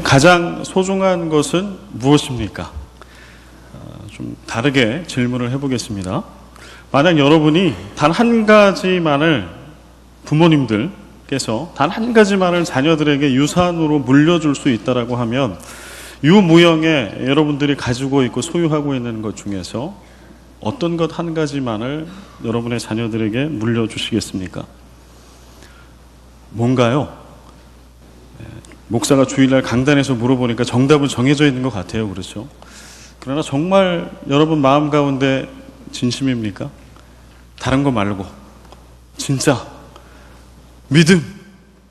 가장 소중한 것은 무엇입니까? 좀 다르게 질문을 해보겠습니다. 만약 여러분이 단 한 가지만을 부모님들께서 단 한 가지만을 자녀들에게 유산으로 물려줄 수 있다라고 하면 유무형에 여러분들이 가지고 있고 소유하고 있는 것 중에서 어떤 것 한 가지만을 여러분의 자녀들에게 물려주시겠습니까? 뭔가요? 목사가 주일날 강단에서 물어보니까 정답은 정해져 있는 것 같아요. 그렇죠? 그러나 정말 여러분 마음 가운데 진심입니까? 다른 거 말고 진짜 믿음,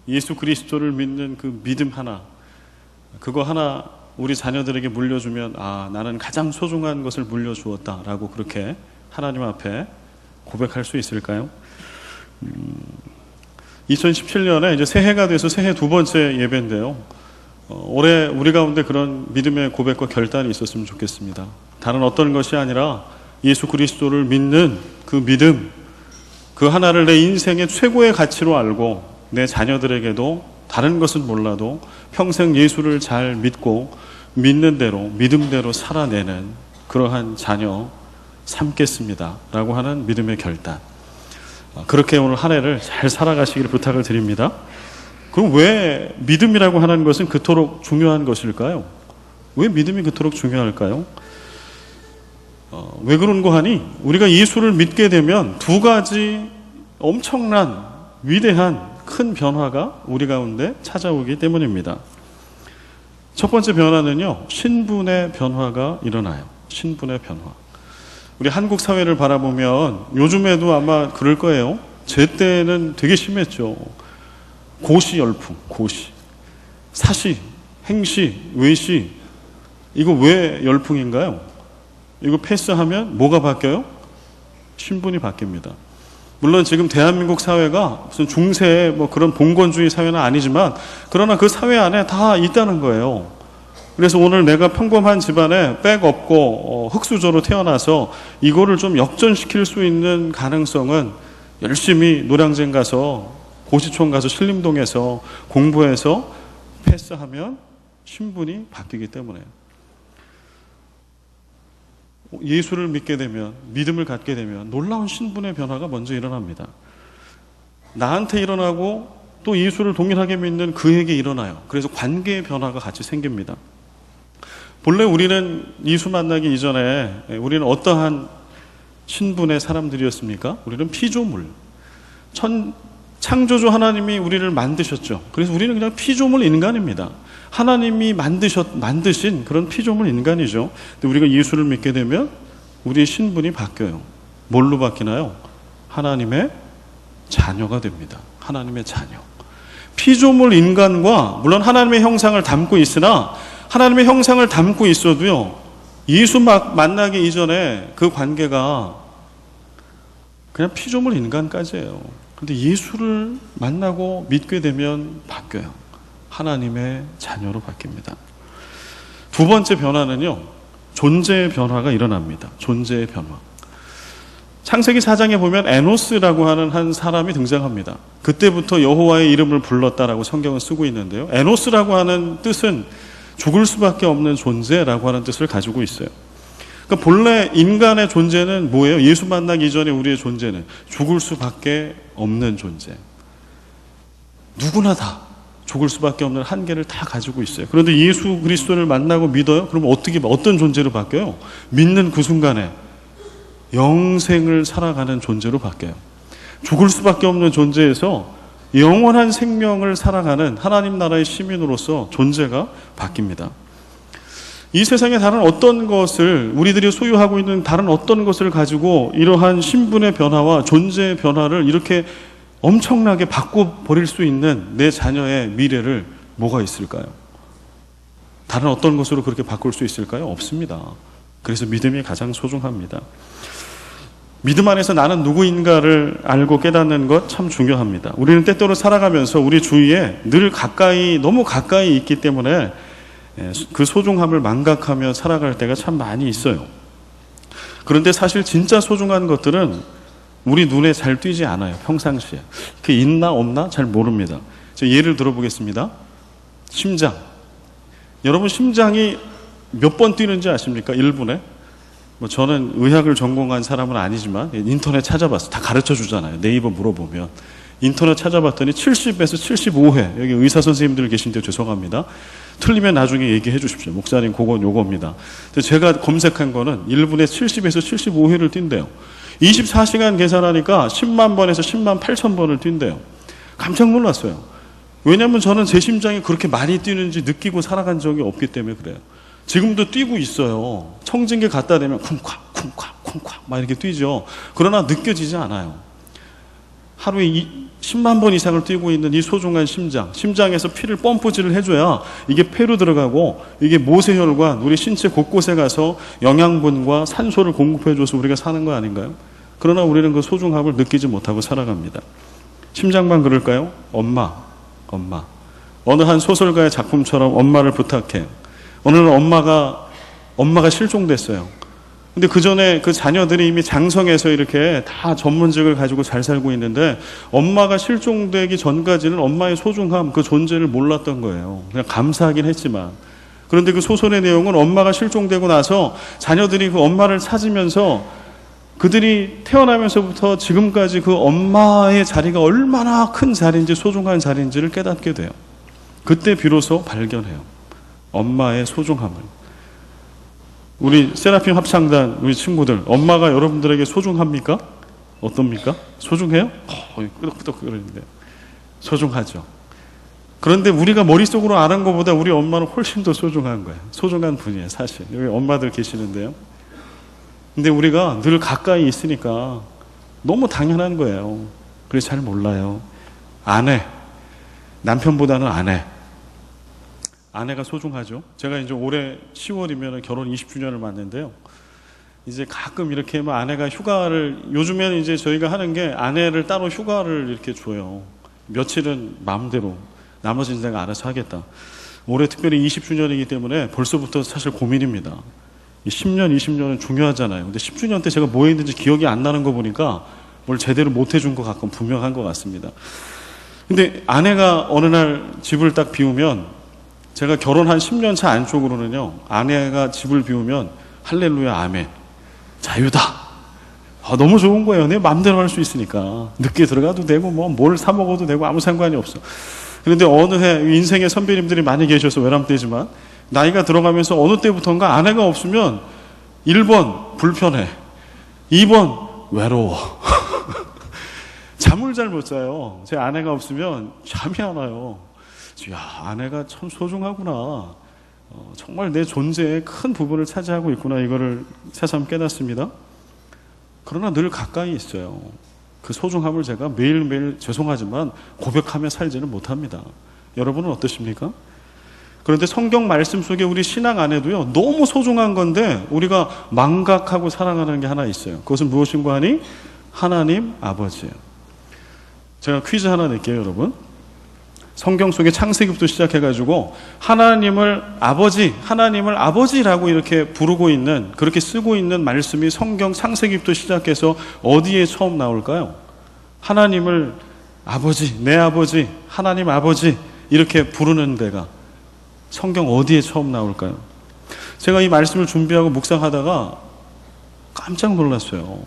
예수 그리스도를 믿는 그 믿음 하나, 그거 하나 우리 자녀들에게 물려주면 나는 가장 소중한 것을 물려주었다라고 그렇게 하나님 앞에 고백할 수 있을까요? 2017년에 이제 새해가 돼서 새해 두 번째 예배인데요. 올해 우리 가운데 그런 믿음의 고백과 결단이 있었으면 좋겠습니다. 다른 어떤 것이 아니라 예수 그리스도를 믿는 그 믿음, 그 하나를 내 인생의 최고의 가치로 알고 내 자녀들에게도 다른 것은 몰라도 평생 예수를 잘 믿고 믿는 대로, 믿음대로 살아내는 그러한 자녀 삼겠습니다 라고 하는 믿음의 결단, 그렇게 오늘 한 해를 잘 살아가시기를 부탁을 드립니다. 그럼 왜 믿음이라고 하는 것은 그토록 중요한 것일까요? 왜 믿음이 그토록 중요할까요? 왜 그런가 하니 우리가 예수를 믿게 되면 두 가지 엄청난 위대한 큰 변화가 우리 가운데 찾아오기 때문입니다. 첫 번째 변화는요, 신분의 변화가 일어나요. 신분의 변화. 우리 한국 사회를 바라보면 요즘에도 아마 그럴 거예요. 제 때는 되게 심했죠. 고시 열풍, 고시, 사시, 행시, 외시. 이거 왜 열풍인가요? 이거 패스하면 뭐가 바뀌어요? 신분이 바뀝니다. 물론 지금 대한민국 사회가 무슨 중세 뭐 그런 봉건주의 사회는 아니지만 그러나 그 사회 안에 다 있다는 거예요. 그래서 오늘 내가 평범한 집안에 백 없고 흙수저로 태어나서 이거를 좀 역전시킬 수 있는 가능성은 열심히 노량진 가서 고시촌 가서 신림동에서 공부해서 패스하면 신분이 바뀌기 때문에, 예수를 믿게 되면, 믿음을 갖게 되면 놀라운 신분의 변화가 먼저 일어납니다. 나한테 일어나고 또 예수를 동일하게 믿는 그에게 일어나요. 그래서 관계의 변화가 같이 생깁니다. 본래 우리는 예수 만나기 이전에 우리는 어떠한 신분의 사람들이었습니까? 우리는 피조물. 창조주 하나님이 우리를 만드셨죠. 그래서 우리는 그냥 피조물 인간입니다. 하나님이 만드신 그런 피조물 인간이죠. 근데 우리가 예수를 믿게 되면 우리의 신분이 바뀌어요. 뭘로 바뀌나요? 하나님의 자녀가 됩니다. 하나님의 자녀. 피조물 인간과 물론 하나님의 형상을 담고 있으나 하나님의 형상을 담고 있어도요, 예수 만나기 이전에 그 관계가 그냥 피조물 인간까지예요. 그런데 예수를 만나고 믿게 되면 바뀌어요. 하나님의 자녀로 바뀝니다. 두 번째 변화는요, 존재의 변화가 일어납니다. 존재의 변화. 창세기 4장에 보면 에노스라고 하는 한 사람이 등장합니다. 그때부터 여호와의 이름을 불렀다라고 성경은 쓰고 있는데요, 에노스라고 하는 뜻은 죽을 수밖에 없는 존재라고 하는 뜻을 가지고 있어요. 그러니까 본래 인간의 존재는 뭐예요? 예수 만나기 전에 우리의 존재는 죽을 수밖에 없는 존재. 누구나 다 죽을 수밖에 없는 한계를 다 가지고 있어요. 그런데 예수 그리스도를 만나고 믿어요? 그럼 어떤 존재로 바뀌어요? 믿는 그 순간에 영생을 살아가는 존재로 바뀌어요. 죽을 수밖에 없는 존재에서 영원한 생명을 살아가는 하나님 나라의 시민으로서 존재가 바뀝니다. 이 세상의 다른 어떤 것을, 우리들이 소유하고 있는 다른 어떤 것을 가지고 이러한 신분의 변화와 존재의 변화를 이렇게 엄청나게 바꿔버릴 수 있는 내 자녀의 미래를 뭐가 있을까요? 다른 어떤 것으로 그렇게 바꿀 수 있을까요? 없습니다. 그래서 믿음이 가장 소중합니다. 믿음 안에서 나는 누구인가를 알고 깨닫는 것 참 중요합니다. 우리는 때때로 살아가면서 우리 주위에 늘 너무 가까이 있기 때문에 그 소중함을 망각하며 살아갈 때가 참 많이 있어요. 그런데 사실 진짜 소중한 것들은 우리 눈에 잘 띄지 않아요. 평상시에. 그게 있나 없나 잘 모릅니다. 제가 예를 들어보겠습니다. 심장. 여러분 심장이 몇 번 뛰는지 아십니까? 1분에? 뭐 저는 의학을 전공한 사람은 아니지만 인터넷 찾아봤어요. 다 가르쳐 주잖아요. 네이버 물어보면. 인터넷 찾아봤더니 70에서 75회. 여기 의사 선생님들 계신데 죄송합니다. 틀리면 나중에 얘기해 주십시오. 목사님 그건 요겁니다. 제가 검색한 거는 1분에 70에서 75회를 뛴대요. 24시간 계산하니까 10만 번에서 10만 8천 번을 뛴대요. 깜짝 놀랐어요. 왜냐하면 저는 제 심장이 그렇게 많이 뛰는지 느끼고 살아간 적이 없기 때문에 그래요. 지금도 뛰고 있어요. 청진기 갖다 대면 쿵쾅 쿵쾅 쿵쾅 막 이렇게 뛰죠. 그러나 느껴지지 않아요. 하루에 10만 번 이상을 뛰고 있는 이 소중한 심장에서 피를 펌프질을 해줘야 이게 폐로 들어가고 이게 모세혈관, 우리 신체 곳곳에 가서 영양분과 산소를 공급해줘서 우리가 사는 거 아닌가요? 그러나 우리는 그 소중함을 느끼지 못하고 살아갑니다. 심장만 그럴까요? 엄마. 어느 한 소설가의 작품처럼 엄마를 부탁해. 어느 날 엄마가 실종됐어요. 근데 그 전에 그 자녀들이 이미 장성해서 이렇게 다 전문직을 가지고 잘 살고 있는데 엄마가 실종되기 전까지는 엄마의 소중함, 그 존재를 몰랐던 거예요. 그냥 감사하긴 했지만. 그런데 그 소설의 내용은 엄마가 실종되고 나서 자녀들이 그 엄마를 찾으면서 그들이 태어나면서부터 지금까지 그 엄마의 자리가 얼마나 큰 자리인지 소중한 자리인지를 깨닫게 돼요. 그때 비로소 발견해요. 엄마의 소중함을. 우리 세라핌 합창단 우리 친구들, 엄마가 여러분들에게 소중합니까? 어떻습니까? 소중해요? 끄덕끄덕 그러는데 소중하죠. 그런데 우리가 머릿속으로 아는 것보다 우리 엄마는 훨씬 더 소중한 거예요. 소중한 분이에요, 사실. 여기 엄마들 계시는데요. 근데 우리가 늘 가까이 있으니까 너무 당연한 거예요. 그래서 잘 몰라요. 아내, 남편보다는 아내가 소중하죠. 제가 이제 올해 10월이면 결혼 20주년을 맞는데요. 이제 가끔 이렇게 뭐 아내가 휴가를, 요즘에는 이제 저희가 하는 게 아내를 따로 휴가를 이렇게 줘요. 며칠은 마음대로, 나머지는 내가 알아서 하겠다. 올해 특별히 20주년이기 때문에 벌써부터 사실 고민입니다. 10년, 20년은 중요하잖아요. 근데 10주년 때 제가 뭐 했는지 기억이 안 나는 거 보니까 뭘 제대로 못 해준 것 같고 분명한 것 같습니다. 근데 아내가 어느 날 집을 딱 비우면, 제가 결혼한 10년 차 안쪽으로는요, 아내가 집을 비우면 할렐루야 아멘, 자유다. 너무 좋은 거예요. 내 마음대로 할 수 있으니까. 늦게 들어가도 되고 뭐 뭘 사 먹어도 되고 아무 상관이 없어. 그런데 어느 해 인생의 선배님들이 많이 계셔서 외람되지만 나이가 들어가면서 어느 때부터인가 아내가 없으면 1번 불편해, 2번 외로워. 잠을 잘 못 자요. 제 아내가 없으면 잠이 안 와요. 야, 아내가 참 소중하구나. 정말 내 존재의 큰 부분을 차지하고 있구나. 이거를 새삼 깨닫습니다. 그러나 늘 가까이 있어요. 그 소중함을 제가 매일매일 죄송하지만 고백하며 살지는 못합니다. 여러분은 어떠십니까? 그런데 성경 말씀 속에 우리 신앙 안에도요, 너무 소중한 건데 우리가 망각하고 살아가는 게 하나 있어요. 그것은 무엇인가 하니 하나님 아버지예요. 제가 퀴즈 하나 낼게요, 여러분. 성경 속에 창세기부터 시작해가지고 하나님을 아버지라고 이렇게 부르고 있는, 그렇게 쓰고 있는 말씀이 성경 창세기부터 시작해서 어디에 처음 나올까요? 하나님을 아버지, 내 아버지, 하나님 아버지 이렇게 부르는 데가 성경 어디에 처음 나올까요? 제가 이 말씀을 준비하고 묵상하다가 깜짝 놀랐어요.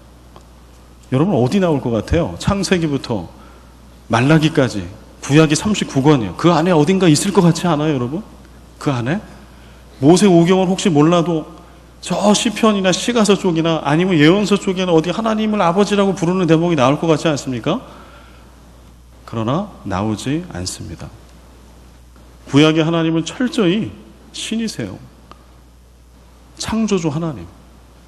여러분 어디 나올 것 같아요? 창세기부터 말라기까지 구약이 39권이에요. 그 안에 어딘가 있을 것 같지 않아요, 여러분? 그 안에? 모세 오경은 혹시 몰라도 저 시편이나 시가서 쪽이나 아니면 예언서 쪽에는 어디 하나님을 아버지라고 부르는 대목이 나올 것 같지 않습니까? 그러나 나오지 않습니다. 구약의 하나님은 철저히 신이세요. 창조주 하나님,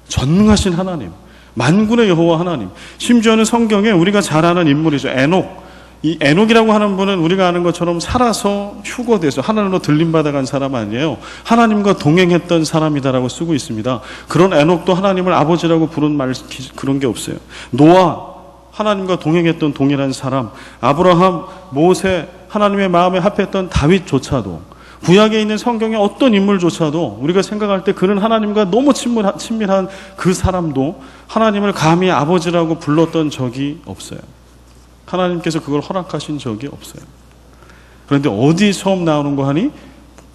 전능하신 하나님, 만군의 여호와 하나님. 심지어는 성경에 우리가 잘 아는 인물이죠. 에녹. 이 에녹이라고 하는 분은 우리가 아는 것처럼 살아서 휴거돼서 하늘로 들림받아간 사람 아니에요. 하나님과 동행했던 사람이다라고 쓰고 있습니다. 그런 에녹도 하나님을 아버지라고 부른 말, 그런 게 없어요. 노아, 하나님과 동행했던 동일한 사람. 아브라함, 모세, 하나님의 마음에 합했던 다윗조차도, 구약에 있는 성경의 어떤 인물조차도 우리가 생각할 때 그는 하나님과 너무 친밀한 그 사람도 하나님을 감히 아버지라고 불렀던 적이 없어요. 하나님께서 그걸 허락하신 적이 없어요. 그런데 어디 처음 나오는 거 하니?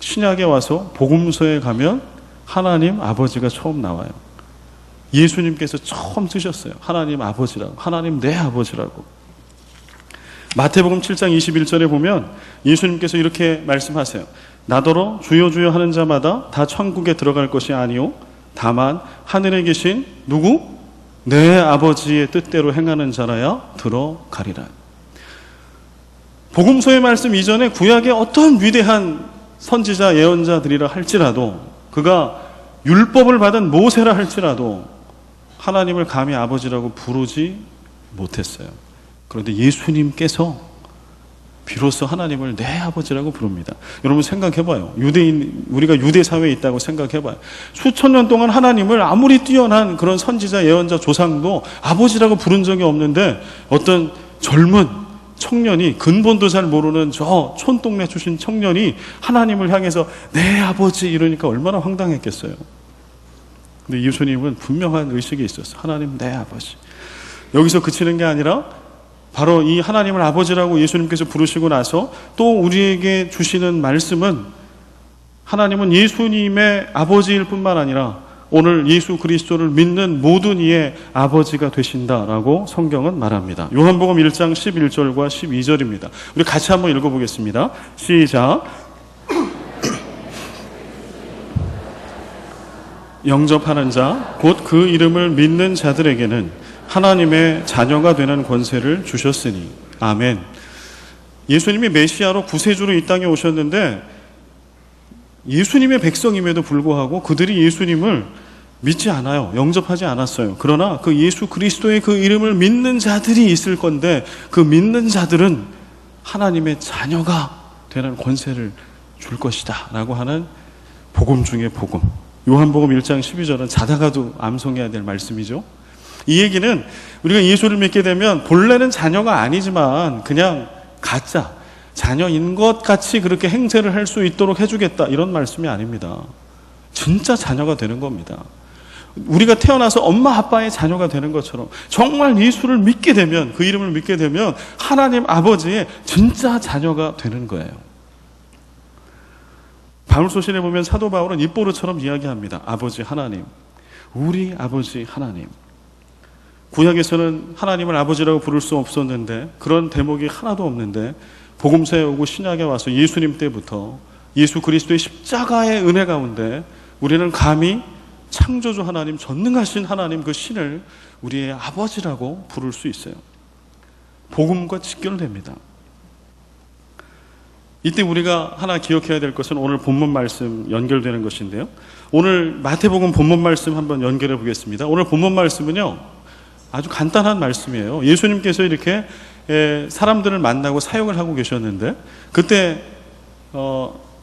신약에 와서 복음서에 가면 하나님 아버지가 처음 나와요. 예수님께서 처음 쓰셨어요. 하나님 아버지라고. 하나님 내 아버지라고. 마태복음 7장 21절에 보면 예수님께서 이렇게 말씀하세요. 나더러 주여 주여 하는 자마다 다 천국에 들어갈 것이 아니요 다만 하늘에 계신 누구? 내 아버지의 뜻대로 행하는 자라야 들어가리라. 복음서의 말씀 이전에 구약의 어떤 위대한 선지자 예언자들이라 할지라도, 그가 율법을 받은 모세라 할지라도 하나님을 감히 아버지라고 부르지 못했어요. 그런데 예수님께서 비로소 하나님을 내 아버지라고 부릅니다. 여러분 생각해봐요. 우리가 유대 사회에 있다고 생각해봐요. 수천 년 동안 하나님을 아무리 뛰어난 그런 선지자, 예언자, 조상도 아버지라고 부른 적이 없는데 어떤 젊은 청년이, 근본도 잘 모르는 저 촌동네 출신 청년이 하나님을 향해서 내 아버지 이러니까 얼마나 황당했겠어요. 근데 예수님은 분명한 의식이 있었어요. 하나님 내 아버지. 여기서 그치는 게 아니라 바로 이 하나님을 아버지라고 예수님께서 부르시고 나서 또 우리에게 주시는 말씀은, 하나님은 예수님의 아버지일 뿐만 아니라 오늘 예수 그리스도를 믿는 모든 이의 아버지가 되신다라고 성경은 말합니다. 요한복음 1장 11절과 12절입니다. 우리 같이 한번 읽어보겠습니다. 시작. 영접하는 자, 곧 그 이름을 믿는 자들에게는 하나님의 자녀가 되는 권세를 주셨으니. 아멘. 예수님이 메시아로 구세주로 이 땅에 오셨는데 예수님의 백성임에도 불구하고 그들이 예수님을 믿지 않아요. 영접하지 않았어요. 그러나 그 예수 그리스도의 그 이름을 믿는 자들이 있을 건데 그 믿는 자들은 하나님의 자녀가 되는 권세를 줄 것이다 라고 하는 복음 중의 복음. 요한복음 1장 12절은 자다가도 암송해야 될 말씀이죠. 이 얘기는 우리가 예수를 믿게 되면 본래는 자녀가 아니지만 그냥 가짜 자녀인 것 같이 그렇게 행세를 할 수 있도록 해주겠다 이런 말씀이 아닙니다. 진짜 자녀가 되는 겁니다. 우리가 태어나서 엄마 아빠의 자녀가 되는 것처럼 정말 예수를 믿게 되면, 그 이름을 믿게 되면 하나님 아버지의 진짜 자녀가 되는 거예요. 바울서신에 보면 사도 바울은 입보르처럼 이야기합니다. 아버지 하나님, 우리 아버지 하나님. 구약에서는 하나님을 아버지라고 부를 수 없었는데, 그런 대목이 하나도 없는데 복음서에 오고 신약에 와서 예수님 때부터 예수 그리스도의 십자가의 은혜 가운데 우리는 감히 창조주 하나님, 전능하신 하나님 그 신을 우리의 아버지라고 부를 수 있어요. 복음과 직결됩니다. 이때 우리가 하나 기억해야 될 것은 오늘 본문 말씀 연결되는 것인데요. 오늘 마태복음 본문 말씀 한번 연결해 보겠습니다. 오늘 본문 말씀은요, 아주 간단한 말씀이에요. 예수님께서 이렇게 사람들을 만나고 사역을 하고 계셨는데, 그때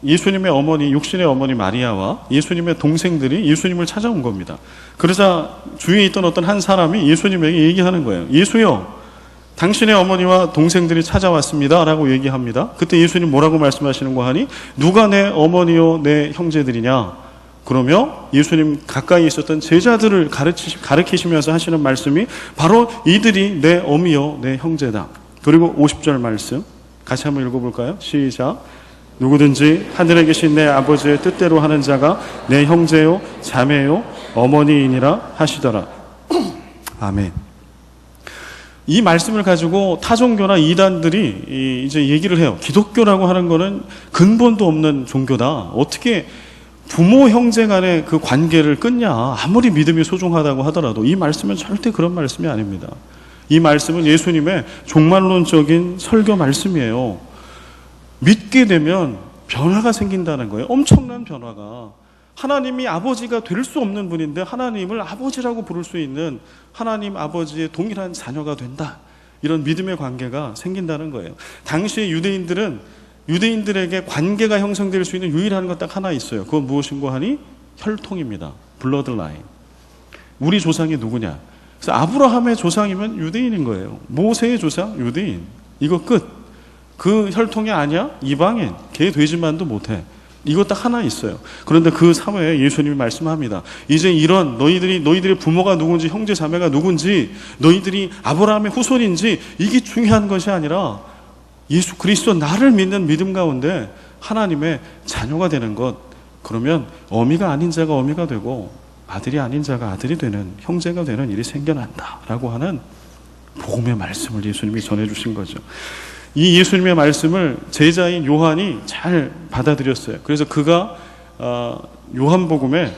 예수님의 어머니, 육신의 어머니 마리아와 예수님의 동생들이 예수님을 찾아온 겁니다. 그러자 주위에 있던 어떤 한 사람이 예수님에게 얘기하는 거예요. 예수요, 당신의 어머니와 동생들이 찾아왔습니다 라고 얘기합니다. 그때 예수님 뭐라고 말씀하시는 거 하니, 누가 내 어머니요 내 형제들이냐. 그러며 예수님 가까이 있었던 제자들을 가르치시면서 하시는 말씀이 바로 이들이 내 어미요 내 형제다. 그리고 50절 말씀 같이 한번 읽어볼까요? 시작. 누구든지 하늘에 계신 내 아버지의 뜻대로 하는 자가 내 형제요 자매요 어머니이니라 하시더라. 아멘. 이 말씀을 가지고 타종교나 이단들이 이제 얘기를 해요. 기독교라고 하는 거는 근본도 없는 종교다. 어떻게 부모 형제 간의 그 관계를 끊냐. 아무리 믿음이 소중하다고 하더라도 이 말씀은 절대 그런 말씀이 아닙니다. 이 말씀은 예수님의 종말론적인 설교 말씀이에요. 믿게 되면 변화가 생긴다는 거예요. 엄청난 변화가. 하나님이 아버지가 될 수 없는 분인데 하나님을 아버지라고 부를 수 있는 하나님 아버지의 동일한 자녀가 된다. 이런 믿음의 관계가 생긴다는 거예요. 당시의 유대인들에게 관계가 형성될 수 있는 유일한 것 딱 하나 있어요. 그건 무엇인고 하니 혈통입니다. 블러드 라인. 우리 조상이 누구냐. 그래서 아브라함의 조상이면 유대인인 거예요. 모세의 조상 유대인. 이거 끝. 그 혈통이 아니야? 이방인. 걔 되지만도 못해. 이거 딱 하나 있어요. 그런데 그 사회에 예수님이 말씀합니다. 이제 이런 너희들의 부모가 누군지, 형제 자매가 누군지, 너희들이 아브라함의 후손인지 이게 중요한 것이 아니라 예수 그리스도 나를 믿는 믿음 가운데 하나님의 자녀가 되는 것, 그러면 어미가 아닌 자가 어미가 되고 아들이 아닌 자가 아들이 되는, 형제가 되는 일이 생겨난다라고 하는 복음의 말씀을 예수님이 전해주신 거죠. 이 예수님의 말씀을 제자인 요한이 잘 받아들였어요. 그래서 그가 요한복음에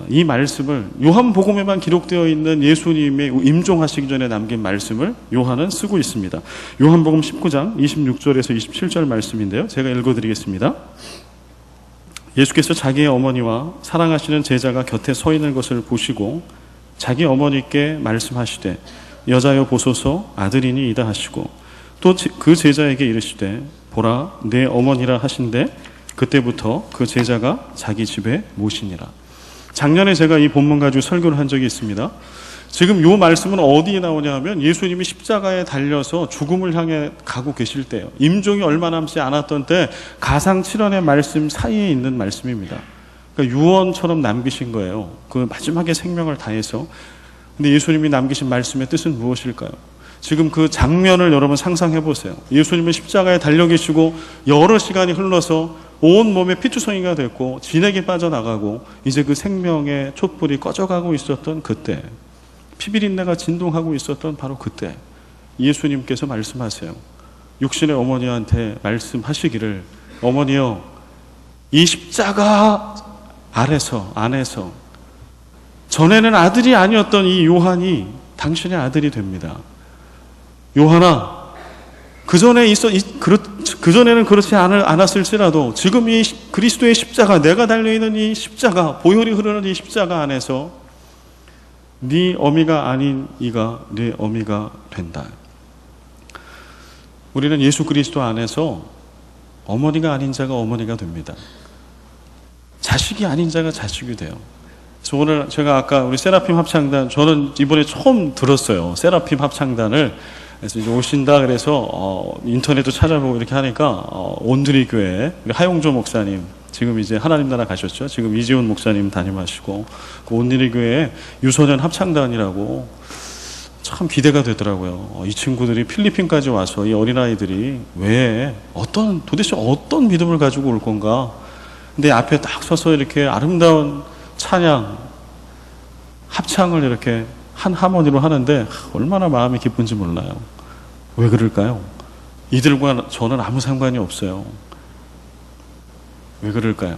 이 말씀을, 요한복음에만 기록되어 있는 예수님의 임종하시기 전에 남긴 말씀을 요한은 쓰고 있습니다. 요한복음 19장 26절에서 27절 말씀인데요, 제가 읽어드리겠습니다. 예수께서 자기의 어머니와 사랑하시는 제자가 곁에 서 있는 것을 보시고 자기 어머니께 말씀하시되 여자여 보소서 아들이니 이다 하시고 또 그 제자에게 이르시되 보라 내 어머니라 하신대 그때부터 그 제자가 자기 집에 모시니라. 작년에 제가 이 본문 가지고 설교를 한 적이 있습니다. 지금 이 말씀은 어디에 나오냐 하면 예수님이 십자가에 달려서 죽음을 향해 가고 계실 때예요. 임종이 얼마 남지 않았던 때 가상칠언의 말씀 사이에 있는 말씀입니다. 그러니까 유언처럼 남기신 거예요. 그 마지막에 생명을 다해서. 근데 예수님이 남기신 말씀의 뜻은 무엇일까요? 지금 그 장면을 여러분 상상해 보세요. 예수님은 십자가에 달려 계시고 여러 시간이 흘러서 온 몸에 피투성이가 됐고 진액이 빠져나가고 이제 그 생명의 촛불이 꺼져가고 있었던 그때, 피비린내가 진동하고 있었던 바로 그때 예수님께서 말씀하세요. 육신의 어머니한테 말씀하시기를 어머니여 이 십자가 안에서 전에는 아들이 아니었던 이 요한이 당신의 아들이 됩니다. 요한아, 그전에는 그렇지 않았을지라도 지금 이 그리스도의 십자가, 내가 달려있는 이 십자가, 보혈이 흐르는 이 십자가 안에서 네 어미가 아닌 이가 네 어미가 된다. 우리는 예수 그리스도 안에서 어머니가 아닌 자가 어머니가 됩니다. 자식이 아닌 자가 자식이 돼요. 그래서 오늘 제가 아까 우리 세라핌 합창단, 저는 이번에 처음 들었어요. 세라핌 합창단을. 그래서 이제 오신다 그래서 인터넷도 찾아보고 이렇게 하니까 온누리 교회 하용조 목사님, 지금 이제 하나님 나라 가셨죠. 지금 이지훈 목사님 담임하시고 그 온누리 교회 유소년 합창단이라고 참 기대가 되더라고요. 이 친구들이 필리핀까지 와서 이 어린아이들이 도대체 어떤 믿음을 가지고 올 건가. 근데 앞에 딱 서서 이렇게 아름다운 찬양 합창을 이렇게 한 하모니로 하는데 얼마나 마음이 기쁜지 몰라요. 왜 그럴까요? 이들과 저는 아무 상관이 없어요. 왜 그럴까요?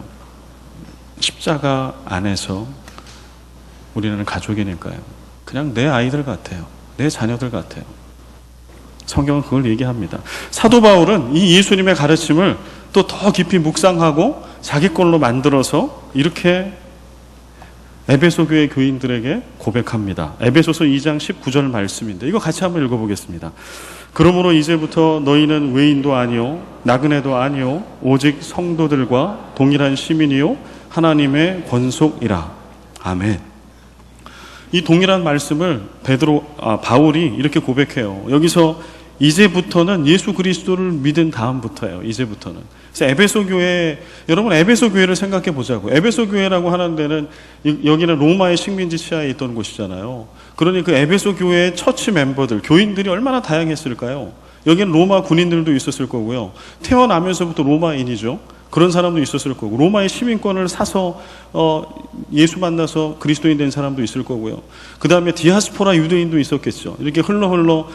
십자가 안에서 우리는 가족이니까요. 그냥 내 아이들 같아요. 내 자녀들 같아요. 성경은 그걸 얘기합니다. 사도 바울은 이 예수님의 가르침을 또 더 깊이 묵상하고 자기 걸로 만들어서 이렇게 에베소 교회 교인들에게 고백합니다. 에베소서 2장 19절 말씀인데 이거 같이 한번 읽어보겠습니다. 그러므로 이제부터 너희는 외인도 아니요 나그네도 아니요 오직 성도들과 동일한 시민이요 하나님의 권속이라. 아멘. 이 동일한 말씀을 바울이 이렇게 고백해요. 여기서 이제부터는 예수 그리스도를 믿은 다음부터예요. 이제부터는. 그래서 에베소 교회, 여러분 에베소 교회를 생각해 보자고. 에베소 교회라고 하는 데는 여기는 로마의 식민지 치하에 있던 곳이잖아요. 그러니 그 에베소 교회의 처치 멤버들, 교인들이 얼마나 다양했을까요? 여기는 로마 군인들도 있었을 거고요. 태어나면서부터 로마인이죠. 그런 사람도 있었을 거고, 로마의 시민권을 사서 예수 만나서 그리스도인 된 사람도 있을 거고요. 그 다음에 디아스포라 유대인도 있었겠죠. 이렇게 흘러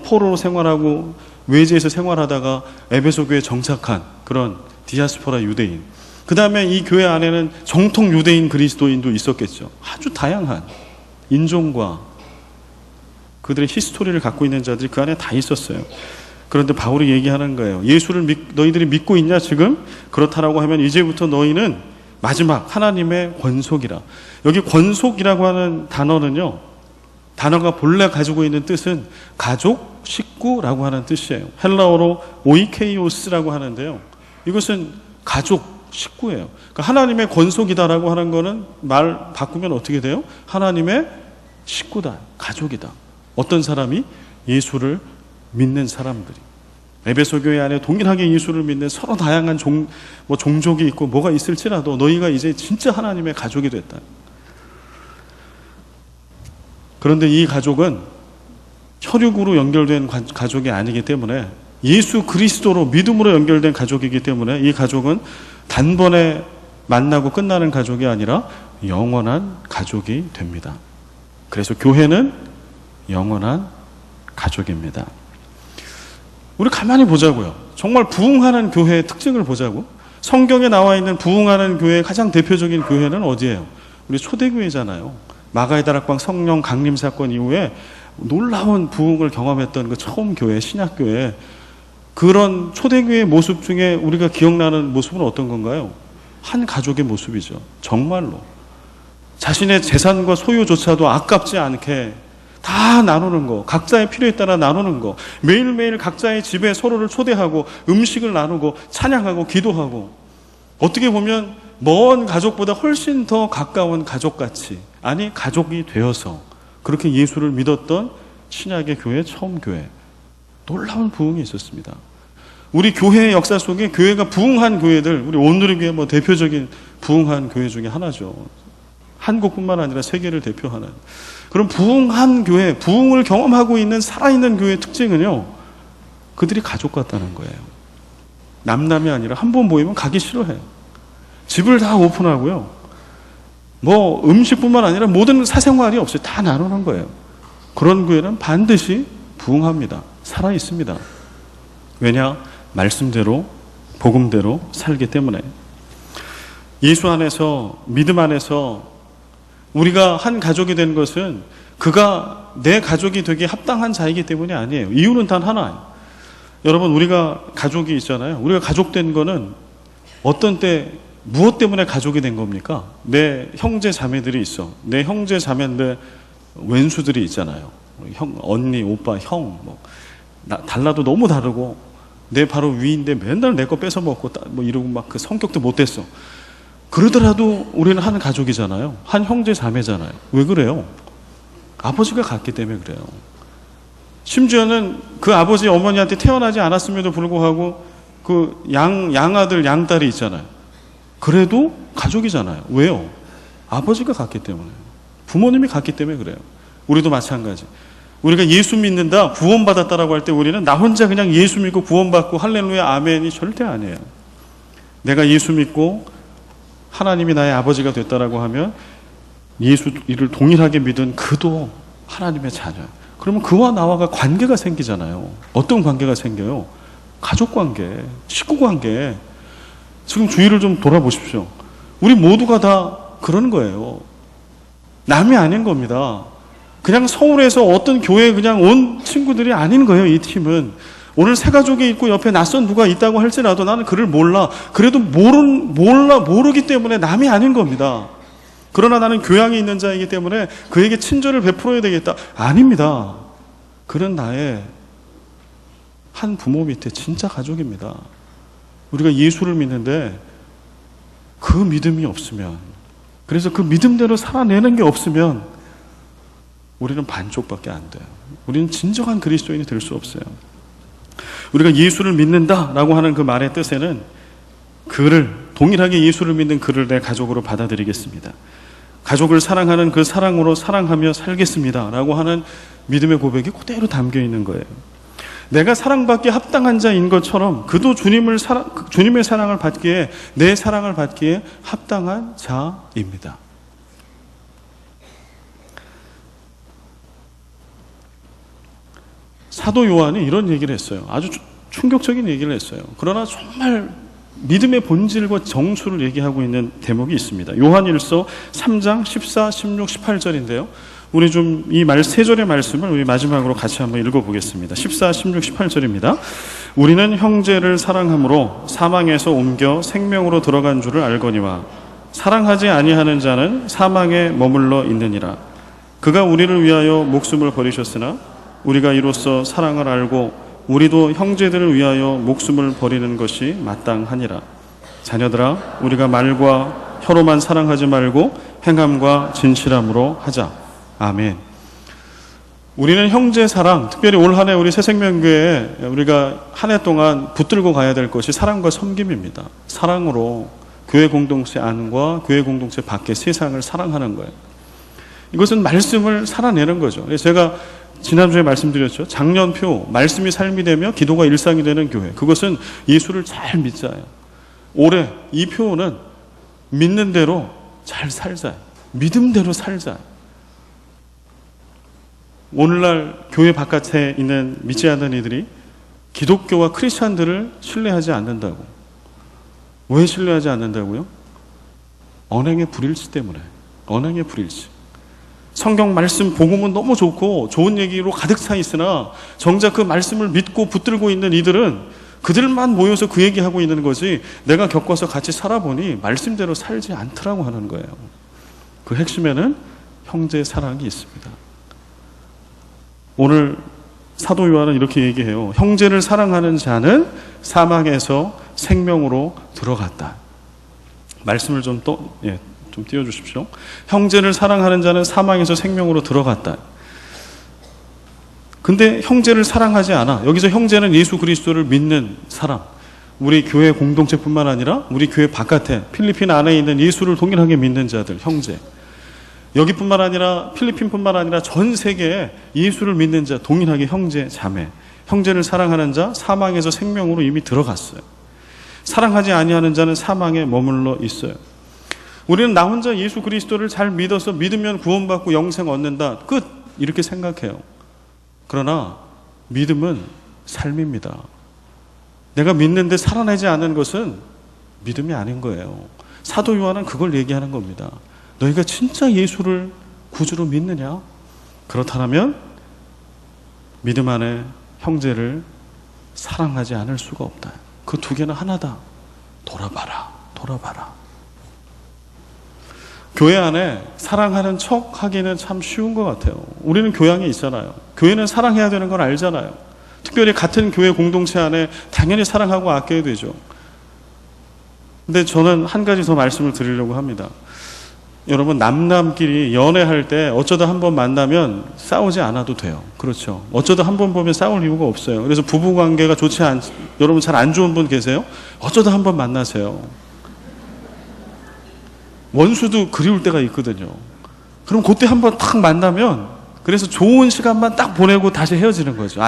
포로로 생활하고 외지에서 생활하다가 에베소 교회에 정착한 그런 디아스포라 유대인. 그 다음에 이 교회 안에는 정통 유대인 그리스도인도 있었겠죠. 아주 다양한 인종과 그들의 히스토리를 갖고 있는 자들이 그 안에 다 있었어요. 그런데 바울이 얘기하는 거예요. 예수를 너희들이 믿고 있냐 지금? 그렇다라고 하면 이제부터 너희는 마지막 하나님의 권속이라. 여기 권속이라고 하는 단어는요, 단어가 본래 가지고 있는 뜻은 가족, 식구라고 하는 뜻이에요. 헬라어로 오이케이오스라고 하는데요, 이것은 가족, 식구예요. 그러니까 하나님의 권속이다라고 하는 거는 말 바꾸면 어떻게 돼요? 하나님의 식구다, 가족이다. 어떤 사람이? 예수를 믿는 사람들이. 에베소 교회 안에 동일하게 예수를 믿는 서로 다양한 종족이 있고 뭐가 있을지라도 너희가 이제 진짜 하나님의 가족이 됐다. 그런데 이 가족은 혈육으로 연결된 가족이 아니기 때문에 예수 그리스도로 믿음으로 연결된 가족이기 때문에 이 가족은 단번에 만나고 끝나는 가족이 아니라 영원한 가족이 됩니다. 그래서 교회는 영원한 가족입니다. 우리 가만히 보자고요. 정말 부흥하는 교회의 특징을 보자고. 성경에 나와 있는 부흥하는 교회의 가장 대표적인 교회는 어디예요? 우리 초대교회잖아요. 마가의 다락방 성령 강림 사건 이후에 놀라운 부흥을 경험했던 그 처음 교회, 신약교회. 그런 초대교회의 모습 중에 우리가 기억나는 모습은 어떤 건가요? 한 가족의 모습이죠. 정말로. 자신의 재산과 소유조차도 아깝지 않게 다 나누는 거, 각자의 필요에 따라 나누는 거, 매일매일 각자의 집에 서로를 초대하고 음식을 나누고 찬양하고 기도하고, 어떻게 보면 먼 가족보다 훨씬 더 가까운 가족같이, 아니 가족이 되어서 그렇게 예수를 믿었던 신약의 교회, 처음 교회. 놀라운 부흥이 있었습니다. 우리 교회의 역사 속에 교회가 부흥한 교회들, 우리 온누리교회 뭐 대표적인 부흥한 교회 중에 하나죠. 한국뿐만 아니라 세계를 대표하는 그런 부흥한 교회, 부흥을 경험하고 있는 살아있는 교회의 특징은요, 그들이 가족 같다는 거예요. 남남이 아니라 한 번 모이면 가기 싫어해요. 집을 다 오픈하고요, 뭐 음식뿐만 아니라 모든 사생활이 없어요. 다 나누는 거예요. 그런 교회는 반드시 부흥합니다. 살아있습니다. 왜냐? 말씀대로, 복음대로 살기 때문에. 예수 안에서, 믿음 안에서 우리가 한 가족이 된 것은 그가 내 가족이 되기 합당한 자이기 때문이 아니에요. 이유는 단 하나예요. 여러분, 우리가 가족이 있잖아요. 우리가 가족된 거는 어떤 때 무엇 때문에 가족이 된 겁니까? 내 형제 자매들이 있어. 내 형제 자매인데 왼수들이 있잖아요. 형, 언니, 오빠, 형, 뭐 달라도 너무 다르고 내 바로 위인데 맨날 내 거 뺏어 먹고 뭐 이러고 막 그 성격도 못 됐어. 그러더라도 우리는 한 가족이잖아요. 한 형제 자매잖아요. 왜 그래요? 아버지가 같기 때문에 그래요. 심지어는 그 아버지 어머니한테 태어나지 않았음에도 불구하고 그 양아들 양딸이 있잖아요. 그래도 가족이잖아요. 왜요? 아버지가 같기 때문에. 부모님이 같기 때문에 그래요. 우리도 마찬가지. 우리가 예수 믿는다, 구원받았다라고 할 때 우리는 나 혼자 그냥 예수 믿고 구원받고 할렐루야 아멘이 절대 아니에요. 내가 예수 믿고 하나님이 나의 아버지가 됐다라고 하면 예수를 동일하게 믿은 그도 하나님의 자녀예요. 그러면 그와 나와가 관계가 생기잖아요. 어떤 관계가 생겨요? 가족 관계, 식구 관계. 지금 주위를 좀 돌아보십시오. 우리 모두가 다 그런 거예요. 남이 아닌 겁니다. 그냥 서울에서 어떤 교회에 그냥 온 친구들이 아닌 거예요. 이 팀은. 오늘 새 가족이 있고 옆에 낯선 누가 있다고 할지라도 나는 그를 몰라. 그래도 모르기 때문에 남이 아닌 겁니다. 그러나 나는 교양이 있는 자이기 때문에 그에게 친절을 베풀어야 되겠다. 아닙니다. 그는 나의 한 부모 밑에 진짜 가족입니다. 우리가 예수를 믿는데 그 믿음이 없으면, 그래서 그 믿음대로 살아내는 게 없으면 우리는 반쪽밖에 안 돼요. 우리는 진정한 그리스도인이 될 수 없어요. 우리가 예수를 믿는다라고 하는 그 말의 뜻에는 그를, 동일하게 예수를 믿는 그를 내 가족으로 받아들이겠습니다. 가족을 사랑하는 그 사랑으로 사랑하며 살겠습니다 라고 하는 믿음의 고백이 그대로 담겨 있는 거예요. 내가 사랑받기에 합당한 자인 것처럼 그도 주님의 사랑을 받기에, 내 사랑을 받기에 합당한 자입니다. 사도 요한이 이런 얘기를 했어요. 아주 충격적인 얘기를 했어요. 그러나 정말 믿음의 본질과 정수를 얘기하고 있는 대목이 있습니다. 요한일서 3장 14, 16, 18절인데요. 우리 좀 이 세 절의 말씀을 우리 마지막으로 같이 한번 읽어보겠습니다. 14, 16, 18절입니다. 우리는 형제를 사랑함으로 사망에서 옮겨 생명으로 들어간 줄을 알거니와 사랑하지 아니하는 자는 사망에 머물러 있느니라. 그가 우리를 위하여 목숨을 버리셨으나 우리가 이로써 사랑을 알고 우리도 형제들을 위하여 목숨을 버리는 것이 마땅하니라. 자녀들아, 우리가 말과 혀로만 사랑하지 말고 행함과 진실함으로 하자. 아멘. 우리는 형제 사랑, 특별히 올 한 해 우리 새생명교회에 우리가 한 해 동안 붙들고 가야 될 것이 사랑과 섬김입니다. 사랑으로 교회 공동체 안과 교회 공동체 밖의 세상을 사랑하는 거예요. 이것은 말씀을 살아내는 거죠. 제가 지난주에 말씀드렸죠. 장년표, 말씀이 삶이 되며 기도가 일상이 되는 교회. 그것은 예수를 잘 믿자예요. 올해 이 표는 믿는 대로 잘 살자. 믿음대로 살자. 오늘날 교회 바깥에 있는 믿지 않는 이들이 기독교와 크리스찬들을 신뢰하지 않는다고. 왜 신뢰하지 않는다고요? 언행의 불일치 때문에. 언행의 불일치. 성경 말씀 복음은 너무 좋고 좋은 얘기로 가득 차 있으나 정작 그 말씀을 믿고 붙들고 있는 이들은 그들만 모여서 그 얘기하고 있는 거지 내가 겪어서 같이 살아보니 말씀대로 살지 않더라고 하는 거예요. 그 핵심에는 형제 사랑이 있습니다. 오늘 사도 요한은 이렇게 얘기해요. 형제를 사랑하는 자는 사망에서 생명으로 들어갔다. 말씀을 좀 띄워주십시오. 형제를 사랑하는 자는 사망에서 생명으로 들어갔다. 근데 형제를 사랑하지 않아. 여기서 형제는 예수 그리스도를 믿는 사람. 우리 교회 공동체뿐만 아니라 우리 교회 바깥에 필리핀 안에 있는 예수를 동일하게 믿는 자들, 형제. 여기뿐만 아니라 필리핀뿐만 아니라 전 세계에 예수를 믿는 자, 동일하게 형제, 자매. 형제를 사랑하는 자, 사망에서 생명으로 이미 들어갔어요. 사랑하지 아니하는 자는 사망에 머물러 있어요. 우리는 나 혼자 예수 그리스도를 잘 믿어서 믿으면 구원받고 영생 얻는다. 끝! 이렇게 생각해요. 그러나 믿음은 삶입니다. 내가 믿는데 살아내지 않은 것은 믿음이 아닌 거예요. 사도 요한은 그걸 얘기하는 겁니다. 너희가 진짜 예수를 구주로 믿느냐? 그렇다면 믿음 안에 형제를 사랑하지 않을 수가 없다. 그 두 개는 하나다. 돌아봐라. 돌아봐라. 교회 안에 사랑하는 척 하기는 참 쉬운 것 같아요. 우리는 교양이 있잖아요. 교회는 사랑해야 되는 걸 알잖아요. 특별히 같은 교회 공동체 안에 당연히 사랑하고 아껴야 되죠. 근데 저는 한 가지 더 말씀을 드리려고 합니다. 여러분, 남남끼리 연애할 때 어쩌다 한 번 만나면 싸우지 않아도 돼요. 그렇죠. 어쩌다 한 번 보면 싸울 이유가 없어요. 그래서 부부관계가 좋지 여러분 잘 안 좋은 분 계세요? 어쩌다 한 번 만나세요. 원수도 그리울 때가 있거든요. 그럼 그때 한 번 탁 만나면 그래서 좋은 시간만 딱 보내고 다시 헤어지는 거죠.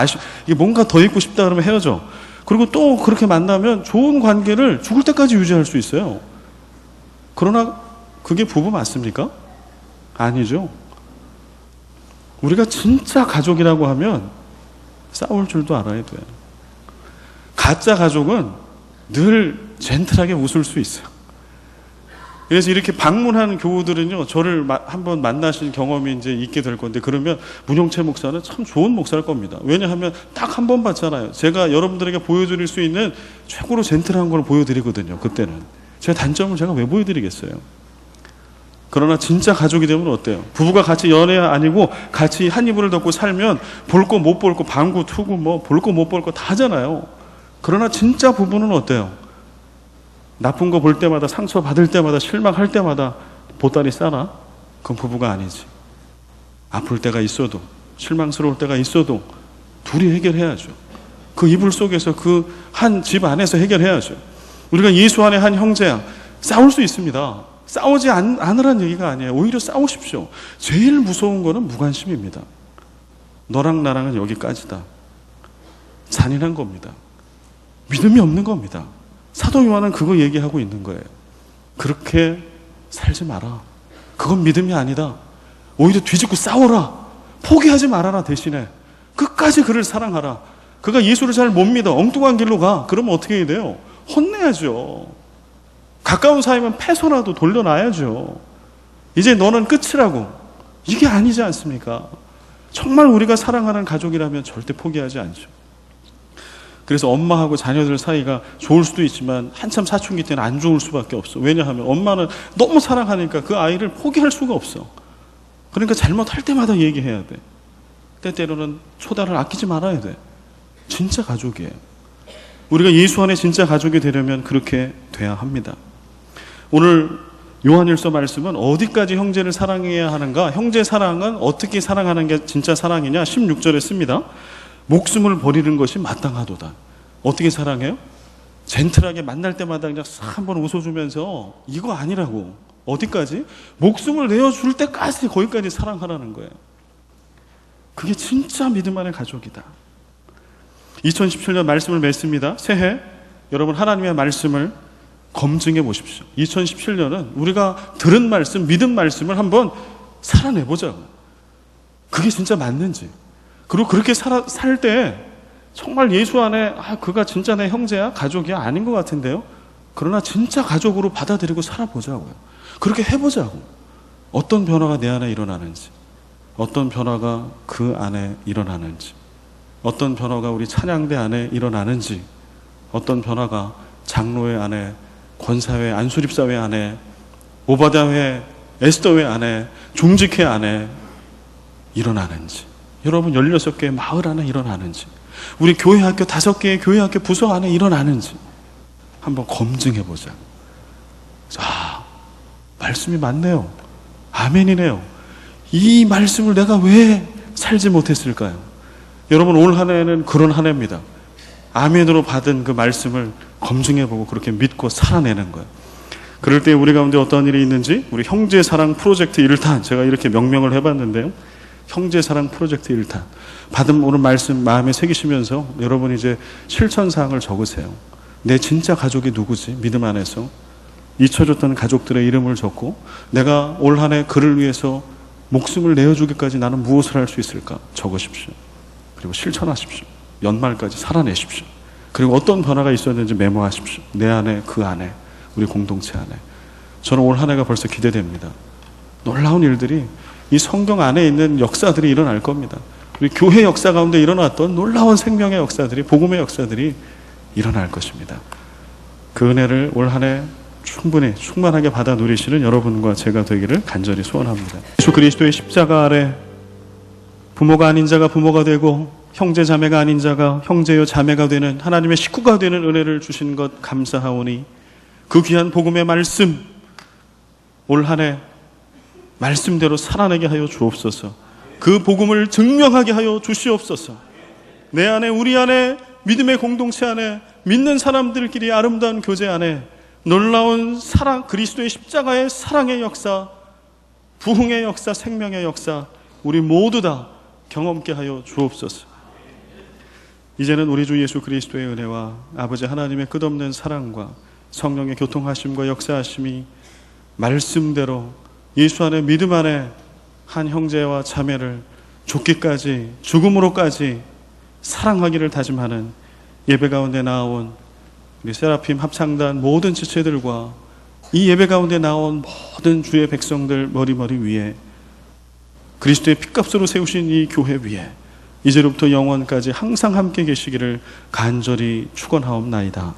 이게 뭔가 더 있고 싶다 그러면 헤어져. 그리고 또 그렇게 만나면 좋은 관계를 죽을 때까지 유지할 수 있어요. 그러나 그게 부부 맞습니까? 아니죠. 우리가 진짜 가족이라고 하면 싸울 줄도 알아야 돼요. 가짜 가족은 늘 젠틀하게 웃을 수 있어요. 그래서 이렇게 방문하는 교우들은요, 저를 한번 만나신 경험이 이제 있게 될 건데, 그러면 문용채 목사는 참 좋은 목사일 겁니다. 왜냐하면 딱 한 번 봤잖아요. 제가 여러분들에게 보여드릴 수 있는 최고로 젠틀한 걸 보여드리거든요. 그때는 제 단점을 제가 왜 보여드리겠어요? 그러나 진짜 가족이 되면 어때요? 부부가 같이 연애 아니고 같이 한 이불을 덮고 살면 볼 거 못 볼 거 방구 투구 뭐 볼 거 못 볼 거 다 하잖아요. 그러나 진짜 부부는 어때요? 나쁜 거 볼 때마다 상처 받을 때마다 실망할 때마다 보따리 싸나? 그건 부부가 아니지. 아플 때가 있어도 실망스러울 때가 있어도 둘이 해결해야죠. 그 이불 속에서 그 한 집 안에서 해결해야죠. 우리가 예수 안에 한 형제야. 싸울 수 있습니다. 싸우지 않으란 얘기가 아니에요. 오히려 싸우십시오. 제일 무서운 거는 무관심입니다. 너랑 나랑은 여기까지다. 잔인한 겁니다. 믿음이 없는 겁니다. 사도 요한은 그거 얘기하고 있는 거예요. 그렇게 살지 마라. 그건 믿음이 아니다. 오히려 뒤집고 싸워라. 포기하지 말아라. 대신에 끝까지 그를 사랑하라. 그가 예수를 잘 못 믿어. 엉뚱한 길로 가. 그러면 어떻게 해야 돼요? 혼내야죠. 가까운 사이면 패소라도 돌려놔야죠. 이제 너는 끝이라고. 이게 아니지 않습니까? 정말 우리가 사랑하는 가족이라면 절대 포기하지 않죠. 그래서 엄마하고 자녀들 사이가 좋을 수도 있지만 한참 사춘기 때는 안 좋을 수밖에 없어. 왜냐하면 엄마는 너무 사랑하니까 그 아이를 포기할 수가 없어. 그러니까 잘못할 때마다 얘기해야 돼. 때때로는 초단을 아끼지 말아야 돼. 진짜 가족이에요. 우리가 예수 안에 진짜 가족이 되려면 그렇게 돼야 합니다. 오늘 요한일서 말씀은 어디까지 형제를 사랑해야 하는가? 형제 사랑은 어떻게 사랑하는 게 진짜 사랑이냐? 16절에 씁니다. 목숨을 버리는 것이 마땅하도다. 어떻게 사랑해요? 젠틀하게 만날 때마다 그냥 싹 한번 웃어주면서 이거 아니라고. 어디까지? 목숨을 내어줄 때까지 거기까지 사랑하라는 거예요. 그게 진짜 믿음 안의 가족이다. 2017년 말씀을 맺습니다. 새해 여러분 하나님의 말씀을 검증해 보십시오. 2017년은 우리가 들은 말씀, 믿은 말씀을 한번 살아내보자고. 그게 진짜 맞는지. 그리고 그렇게 살 때 정말 예수 안에 그가 진짜 내 형제야? 가족이야? 아닌 것 같은데요? 그러나 진짜 가족으로 받아들이고 살아보자고요. 그렇게 해보자고. 어떤 변화가 내 안에 일어나는지, 어떤 변화가 그 안에 일어나는지, 어떤 변화가 우리 찬양대 안에 일어나는지, 어떤 변화가 장로회 안에, 권사회, 안수립사회 안에, 오바다회, 에스더회 안에, 종직회 안에 일어나는지, 여러분 16개의 마을 안에 일어나는지, 우리 교회 학교 5개의 교회 학교 부서 안에 일어나는지 한번 검증해보자. 말씀이 맞네요. 아멘이네요. 이 말씀을 내가 왜 살지 못했을까요? 여러분 올 한 해는 그런 한 해입니다. 아멘으로 받은 그 말씀을 검증해보고 그렇게 믿고 살아내는 거예요. 그럴 때 우리 가운데 어떤 일이 있는지 우리 형제사랑 프로젝트 1탄, 제가 이렇게 명명을 해봤는데요. 형제사랑 프로젝트 1탄. 받은 오늘 말씀 마음에 새기시면서 여러분 이제 실천사항을 적으세요. 내 진짜 가족이 누구지? 믿음 안에서 잊혀졌던 가족들의 이름을 적고, 내가 올 한 해 그를 위해서 목숨을 내어주기까지 나는 무엇을 할 수 있을까? 적으십시오. 그리고 실천하십시오. 연말까지 살아내십시오. 그리고 어떤 변화가 있었는지 메모하십시오. 내 안에, 그 안에, 우리 공동체 안에. 저는 올 한 해가 벌써 기대됩니다. 놀라운 일들이, 이 성경 안에 있는 역사들이 일어날 겁니다. 우리 교회 역사 가운데 일어났던 놀라운 생명의 역사들이, 복음의 역사들이 일어날 것입니다. 그 은혜를 올 한 해 충분히 충만하게 받아 누리시는 여러분과 제가 되기를 간절히 소원합니다. 예수 그리스도의 십자가 아래 부모가 아닌 자가 부모가 되고 형제 자매가 아닌 자가 형제요 자매가 되는 하나님의 식구가 되는 은혜를 주신 것 감사하오니, 그 귀한 복음의 말씀 올 한 해 말씀대로 살아내게 하여 주옵소서. 그 복음을 증명하게 하여 주시옵소서. 내 안에, 우리 안에, 믿음의 공동체 안에, 믿는 사람들끼리 아름다운 교제 안에 놀라운 사랑, 그리스도의 십자가의 사랑의 역사, 부흥의 역사, 생명의 역사, 우리 모두 다 경험케 하여 주옵소서. 이제는 우리 주 예수 그리스도의 은혜와 아버지 하나님의 끝없는 사랑과 성령의 교통하심과 역사하심이 말씀대로 예수 안에, 믿음 안에 한 형제와 자매를 죽기까지, 죽음으로까지 사랑하기를 다짐하는 예배 가운데 나온 우리 세라핌 합창단 모든 지체들과 이 예배 가운데 나온 모든 주의 백성들 머리머리 위에, 그리스도의 핏값으로 세우신 이 교회 위에 이제로부터 영원까지 항상 함께 계시기를 간절히 축원하옵나이다.